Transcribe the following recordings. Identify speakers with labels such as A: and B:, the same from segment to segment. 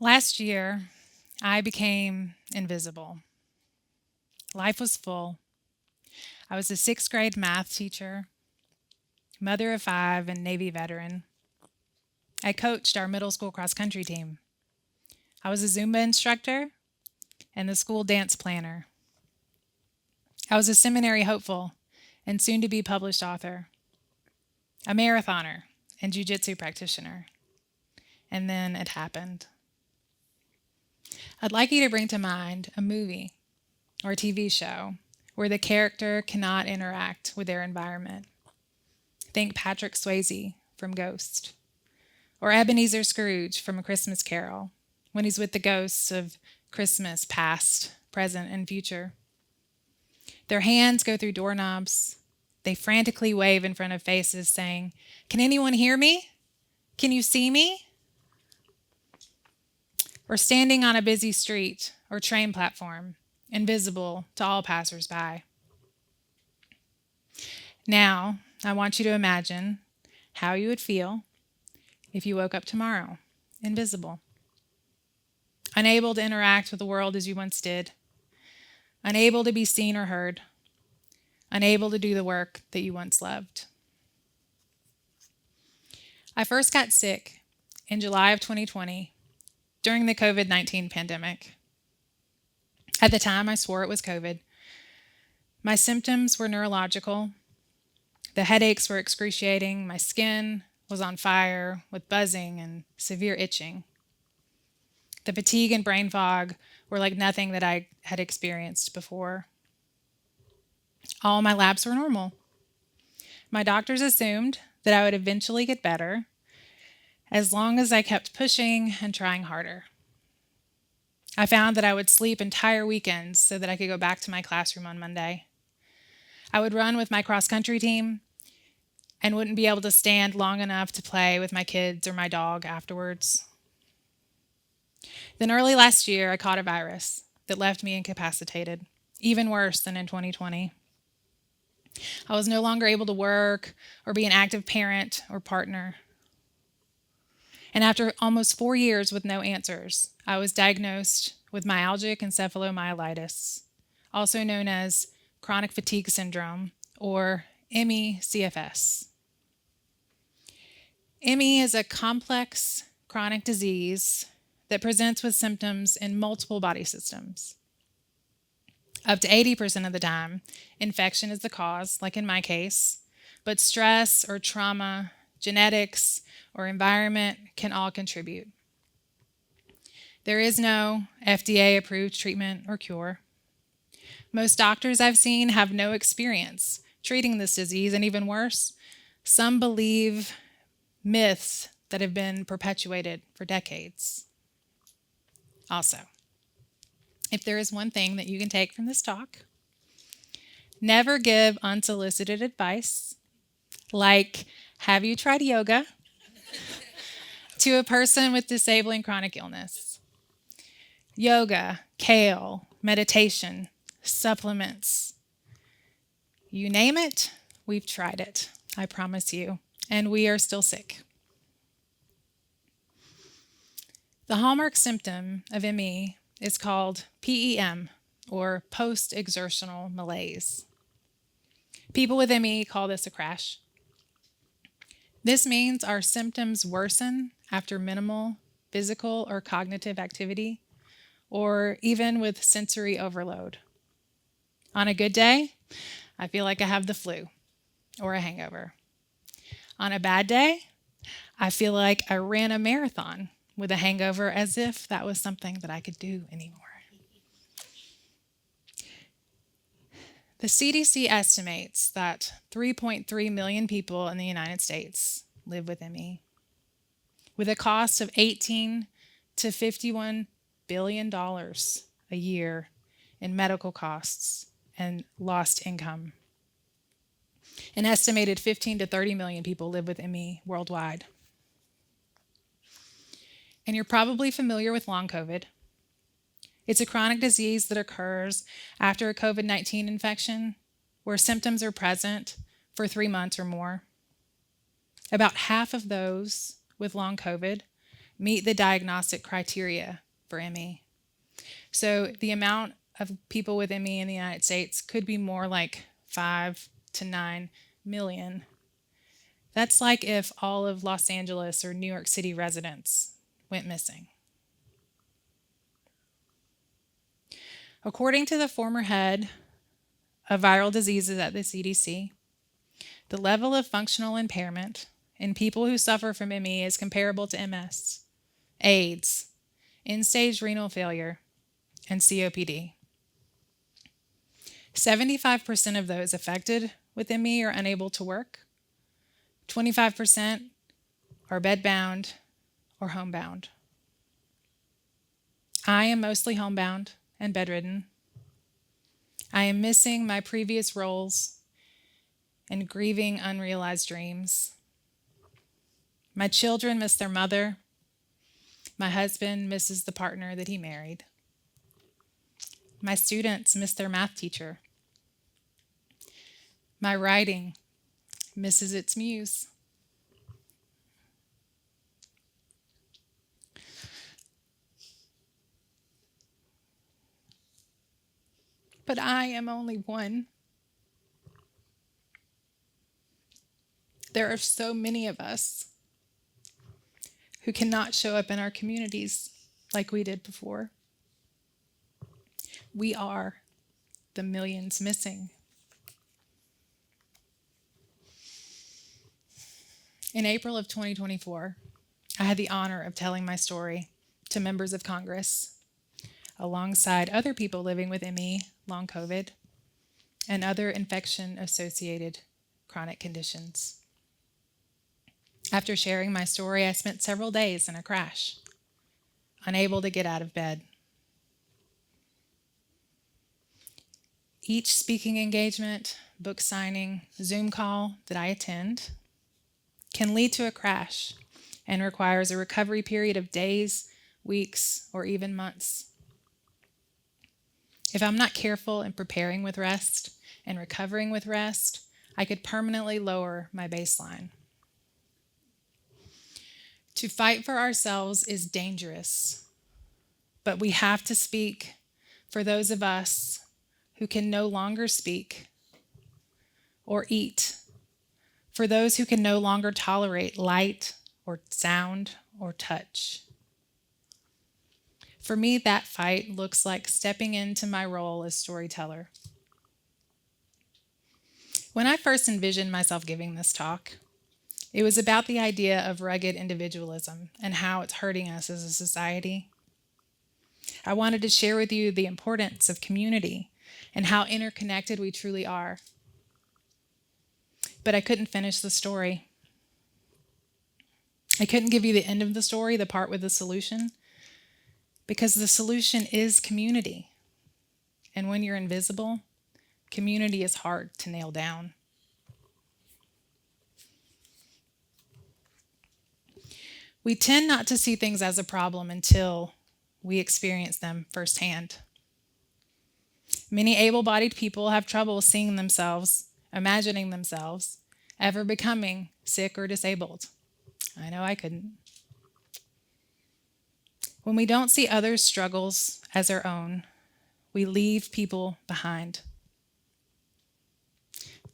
A: Last year, I became invisible. Life was full. I was a sixth grade math teacher, mother of five, and Navy veteran. I coached our middle school cross country team. I was a Zumba instructor and the school dance planner. I was a seminary hopeful and soon to be published author, a marathoner and jiu-jitsu practitioner. And then it happened. I'd like you to bring to mind a movie or a TV show where the character cannot interact with their environment. Think Patrick Swayze from Ghost, or Ebenezer Scrooge from A Christmas Carol, when he's with the ghosts of Christmas past, present, and future. Their hands go through doorknobs. They frantically wave in front of faces saying, "Can anyone hear me? Can you see me?" Or standing on a busy street or train platform, invisible to all passersby. Now, I want you to imagine how you would feel if you woke up tomorrow, invisible, unable to interact with the world as you once did, unable to be seen or heard, unable to do the work that you once loved. I first got sick in July of 2020 during the COVID-19 pandemic. At the time, I swore it was COVID. My symptoms were neurological. The headaches were excruciating. My skin was on fire with buzzing and severe itching. The fatigue and brain fog were like nothing that I had experienced before. All my labs were normal. My doctors assumed that I would eventually get better as long as I kept pushing and trying harder. I found that I would sleep entire weekends so that I could go back to my classroom on Monday. I would run with my cross-country team and wouldn't be able to stand long enough to play with my kids or my dog afterwards. Then early last year, I caught a virus that left me incapacitated, even worse than in 2020. I was no longer able to work or be an active parent or partner. And after almost 4 years with no answers, I was diagnosed with myalgic encephalomyelitis, also known as chronic fatigue syndrome, or ME/CFS. ME is a complex chronic disease that presents with symptoms in multiple body systems. Up to 80% of the time, infection is the cause, like in my case, but stress or trauma, genetics, or environment can all contribute. There is no FDA-approved treatment or cure. Most doctors I've seen have no experience treating this disease, and even worse, some believe myths that have been perpetuated for decades. Also, if there is one thing that you can take from this talk, never give unsolicited advice, like, "Have you tried yoga?" to a person with disabling chronic illness. Yoga, kale, meditation, supplements. You name it, we've tried it, I promise you, and we are still sick. The hallmark symptom of ME is called PEM, or post-exertional malaise. People with ME call this a crash. This means our symptoms worsen after minimal physical or cognitive activity, or even with sensory overload. On a good day, I feel like I have the flu or a hangover. On a bad day, I feel like I ran a marathon with a hangover, as if that was something that I could do anymore. The CDC estimates that 3.3 million people in the United States live with ME, with a cost of $18 to $51 billion a year in medical costs and lost income. An estimated 15 to 30 million people live with ME worldwide. And you're probably familiar with long COVID. It's a chronic disease that occurs after a COVID-19 infection where symptoms are present for 3 months or more. About half of those with long COVID meet the diagnostic criteria for ME. So the amount of people with ME in the United States could be more like 5 to 9 million. That's like if all of Los Angeles or New York City residents went missing. According to the former head of viral diseases at the CDC, the level of functional impairment in people who suffer from ME is comparable to MS, AIDS, end-stage renal failure, and COPD. 75% of those affected with ME are unable to work. 25% are bedbound or homebound. I am mostly homebound and bedridden. I am missing my previous roles and grieving unrealized dreams. My children miss their mother. My husband misses the partner that he married. My students miss their math teacher. My writing misses its muse. But I am only one. There are so many of us who cannot show up in our communities like we did before. We are the millions missing. In April of 2024, I had the honor of telling my story to members of Congress, alongside other people living with ME, long COVID, and other infection-associated chronic conditions. After sharing my story, I spent several days in a crash, unable to get out of bed. Each speaking engagement, book signing, Zoom call that I attend can lead to a crash and requires a recovery period of days, weeks, or even months. If I'm not careful in preparing with rest and recovering with rest, I could permanently lower my baseline. To fight for ourselves is dangerous, but we have to speak for those of us who can no longer speak or eat, for those who can no longer tolerate light or sound or touch. For me, that fight looks like stepping into my role as storyteller. When I first envisioned myself giving this talk, it was about the idea of rugged individualism and how it's hurting us as a society. I wanted to share with you the importance of community and how interconnected we truly are. But I couldn't finish the story. I couldn't give you the end of the story, the part with the solution, because the solution is community. And when you're invisible, community is hard to nail down. We tend not to see things as a problem until we experience them firsthand. Many able-bodied people have trouble seeing themselves, imagining themselves, ever becoming sick or disabled. I know I couldn't. When we don't see others' struggles as our own, we leave people behind.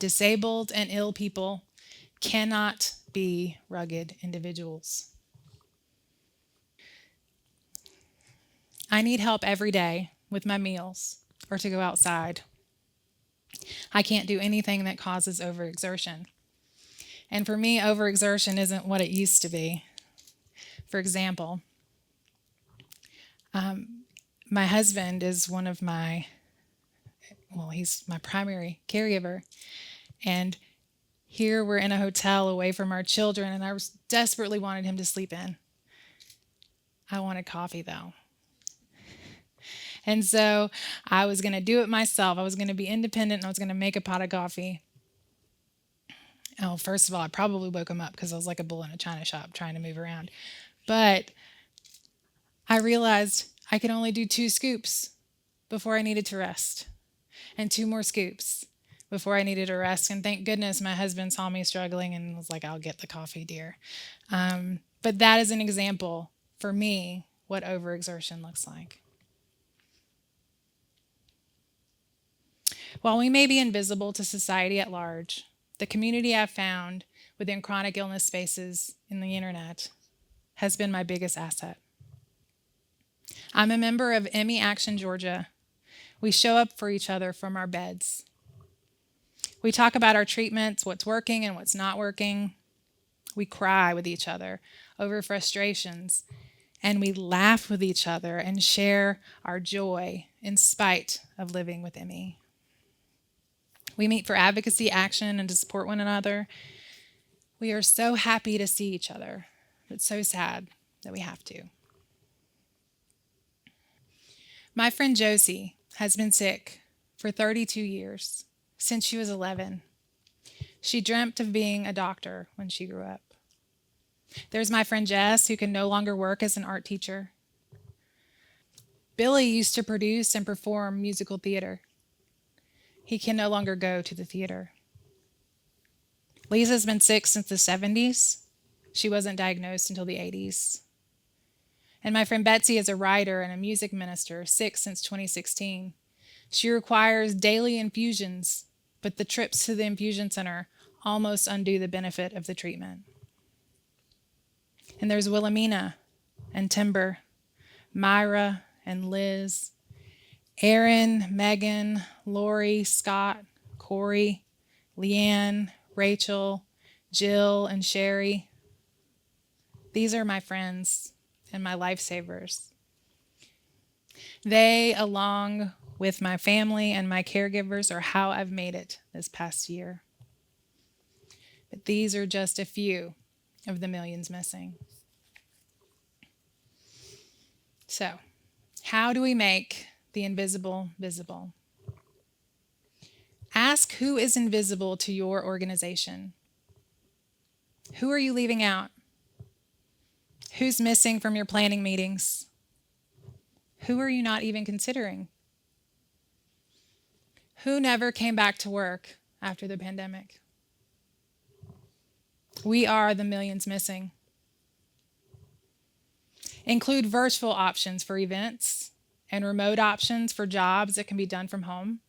A: Disabled and ill people cannot be rugged individuals. I need help every day with my meals or to go outside. I can't do anything that causes overexertion. And for me, overexertion isn't what it used to be. For example, my husband is he's my primary caregiver. And here we're in a hotel away from our children, and I desperately wanted him to sleep in. I wanted coffee, though. And so I was going to do it myself. I was going to be independent, and I was going to make a pot of coffee. Oh, first of all, I probably woke him up because I was like a bull in a china shop trying to move around. But I realized I could only do 2 scoops before I needed to rest, and 2 more scoops before I needed to rest. And thank goodness my husband saw me struggling and was like, "I'll get the coffee, dear." But that is an example for me, what overexertion looks like. While we may be invisible to society at large, the community I've found within chronic illness spaces in the internet has been my biggest asset. I'm a member of SolveME Action Georgia. We show up for each other from our beds. We talk about our treatments, what's working and what's not working. We cry with each other over frustrations, and we laugh with each other and share our joy in spite of living with ME. We meet for advocacy, action, and to support one another. We are so happy to see each other, but so sad that we have to. My friend Josie has been sick for 32 years, since she was 11. She dreamt of being a doctor when she grew up. There's my friend Jess, who can no longer work as an art teacher. Billy used to produce and perform musical theater. He can no longer go to the theater. Lisa's been sick since the 70s. She wasn't diagnosed until the 80s. And my friend Betsy is a writer and a music minister, sick since 2016. She requires daily infusions, but the trips to the infusion center almost undo the benefit of the treatment. And there's Wilhelmina and Timber, Myra and Liz, Aaron, Megan, Lori, Scott, Corey, Leanne, Rachel, Jill, and Sherry. These are my friends and my lifesavers. They, along with my family and my caregivers, are how I've made it this past year. But these are just a few of the millions missing. So, how do we make the invisible visible? Ask who is invisible to your organization. Who are you leaving out? Who's missing from your planning meetings? Who are you not even considering? Who never came back to work after the pandemic? We are the millions missing. Include virtual options for events and remote options for jobs that can be done from home.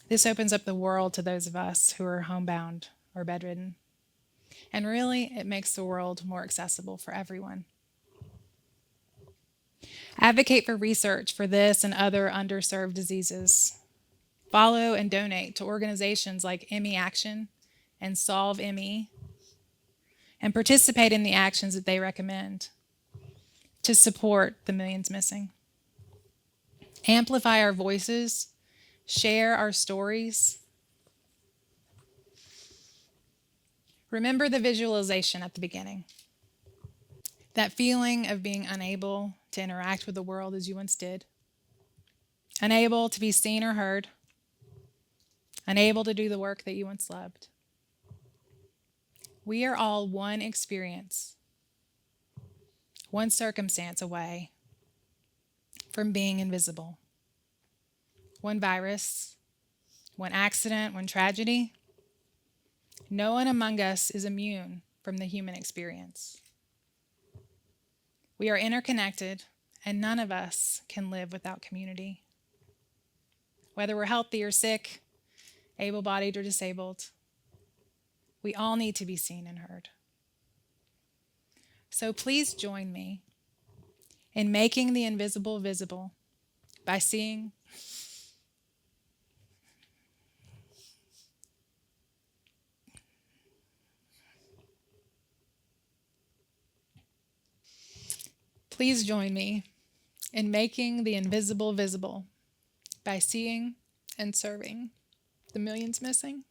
A: This opens up the world to those of us who are homebound or bedridden. And really, it makes the world more accessible for everyone. Advocate for research for this and other underserved diseases. Follow and donate to organizations like ME Action and SolveME, and participate in the actions that they recommend to support the millions missing. Amplify our voices, share our stories. Remember the visualization at the beginning. That feeling of being unable to interact with the world as you once did. Unable to be seen or heard. Unable to do the work that you once loved. We are all one experience, one circumstance away from being invisible. One virus, one accident, one tragedy. No one among us is immune from the human experience. We are interconnected, and none of us can live without community. Whether we're healthy or sick, able-bodied or disabled, we all need to be seen and heard. So please join me in making the invisible visible by seeing Please join me in making the invisible visible by seeing and serving the millions missing.